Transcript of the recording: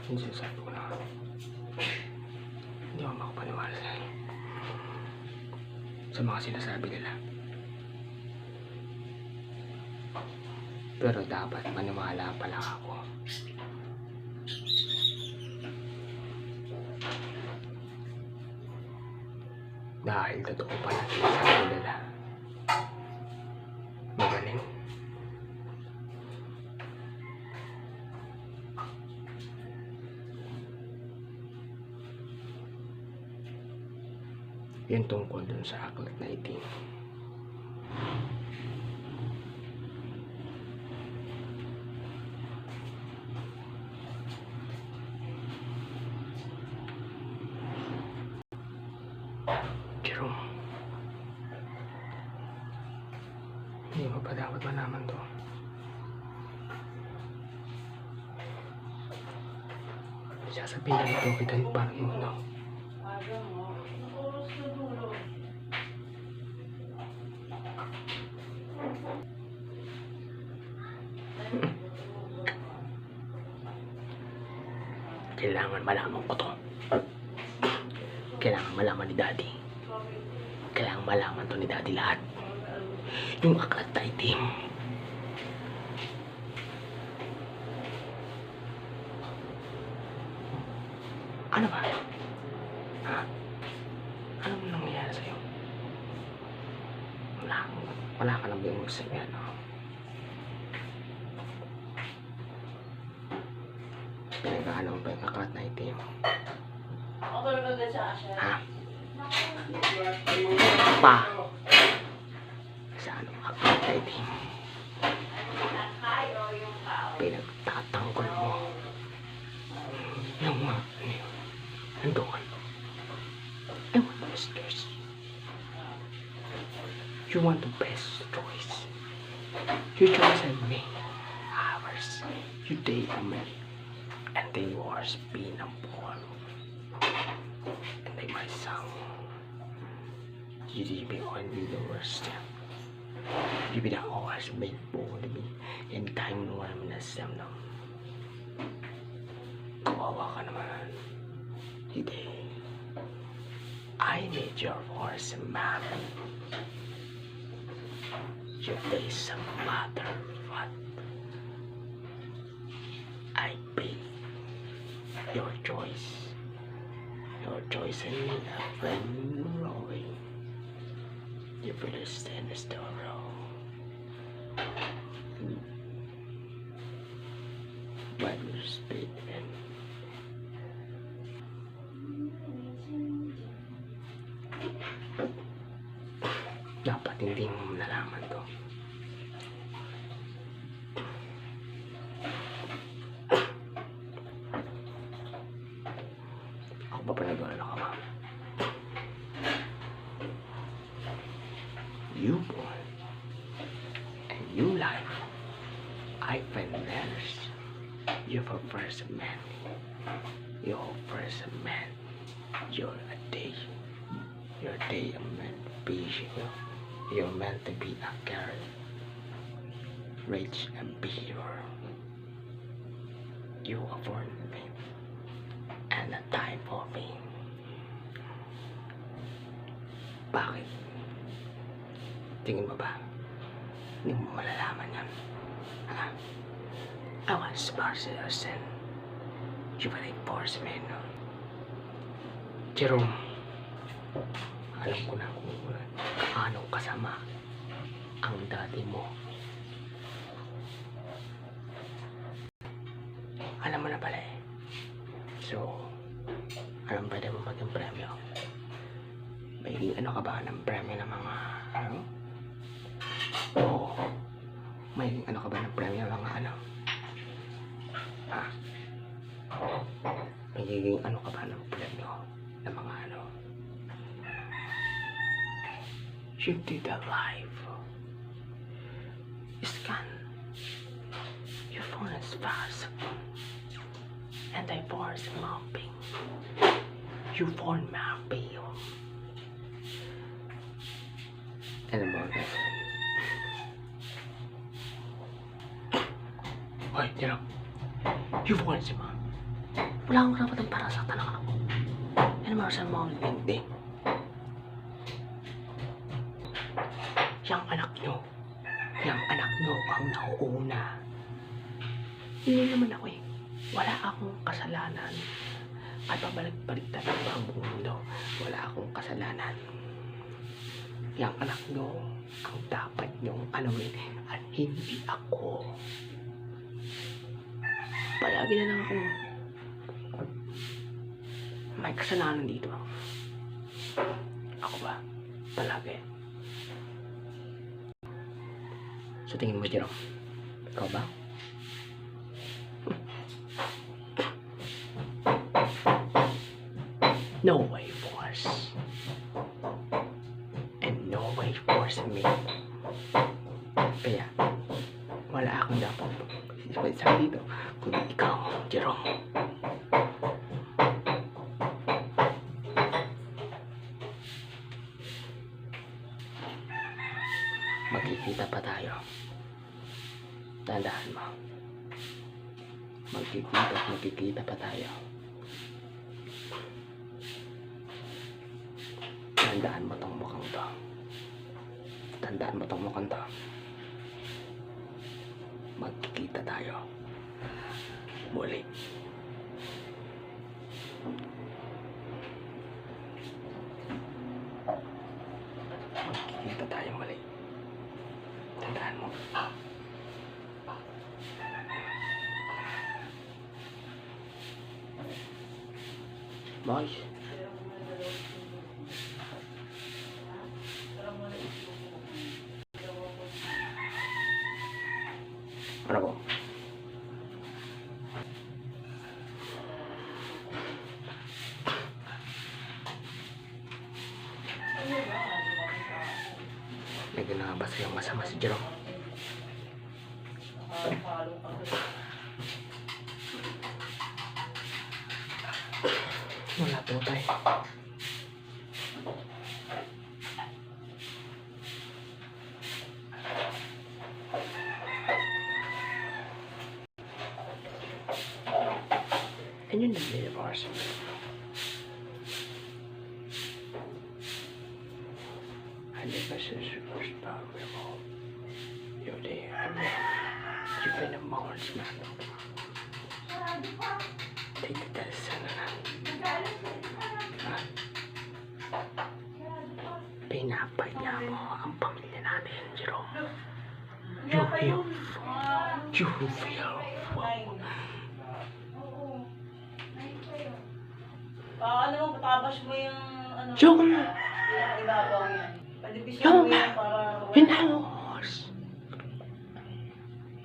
Yung sinasabi ko na hindi ako makapaniwala sa mga sinasabi nila. Pero dapat maniwala pala ako. Dahil totoo pala sinasabi nila. Magaling. Yan tungkol dun sa aklat na itim. Jerome, hindi mo pa dapat malaman to. Sasabihin na ito kita ni parang mundo. Kailangan malaman ko to. Kailangan malaman ni Daddy. Kailangan malaman to ni Daddy lahat. Yung aklat na itim. Ano ba? Ha? Ano nangyayari sa'yo? Wala ka nang biyong sa'yo, no? Pinag-aano ba yung aklat na itim? Ha? Pa? Sa anong aklat na itim? Pinagtatanggol mo yung mga nandoon. I want the best choice. You want the best choice. You choose and me. Ours. You date me. And they yours being a born. And they my son. You did me only the worst. You be the always made born to me. And time no one na siyam na. Kawawa ka naman. Hindi. I need your voice, mommy. Your days a matter what. I pay your choice. Your choice and me a friend rolling. You better stand still, roll. But your speed and dapat hindi mo nalaman to. Ako ba panagwala ka, ma'am? You born and you life. I find letters. You're a first man. You're a first man. You're a day. You're a day meant to be. You're meant to be a carrot. Rich and pure. You are born me. And a time for me. Bakit? Tingin mo ba? Hindi mo malalaman yan. Ha? I want to sparse your sin. You will enforce me, no? Jerome, alam ko na kung kaano kasama ang daddy mo. Alam mo na pala eh. So, alam pwede mo maging premyo. May ano ka ba ng premyo ng mga ano? Oo. May ano ka ba ng premyo ng mga ano? Ha? Magiging ano ka ba ng premyo ng mga ano? You did a life. Scan. Your phone is fast. And I force mapping. You phone mapping. Alam mo guys. Hoy, you know. You phone si mom. Wala akong karapatan para sa tanang anak ko. Yan naman sa mga hindi. Yang anak nyo ang nauuna. Hindi naman ako eh. Wala akong kasalanan. At pabalik-baliktad ang buong mundo. Wala akong kasalanan. Yang anak nyo ang dapat nyong alamin at hindi ako. Palagi na lang akong may kasalanan dito. Ako ba? Palagi. Sa tingin mo, Jerome? Ikaw ba? No way force. And no way force me. Kaya, wala akong dapat sa dito kundi ikaw, Jerome. Magkikita pa tayo. Tandaan mo. Magkikita pa tayo. Tandaan mo tong mukhang to. Tandaan mo tong mukhang to. Magkikita tayo. Muli. Magkikita tayo muli. Tandaan mo. Boys. Ano po? May ginawa ba sa'yo masama si Jerome? Wala po tayo. And yun ang universe. I never said superstar remote. You're there. You've been a monster, man. Take the test, pinapaya mo ang pamilya natin, Jerome. You feel wow. Ano mo, patabas mo yung ano. Joke! Ibabaw yan. Padivision Joke! mo yan para... Hindi ako.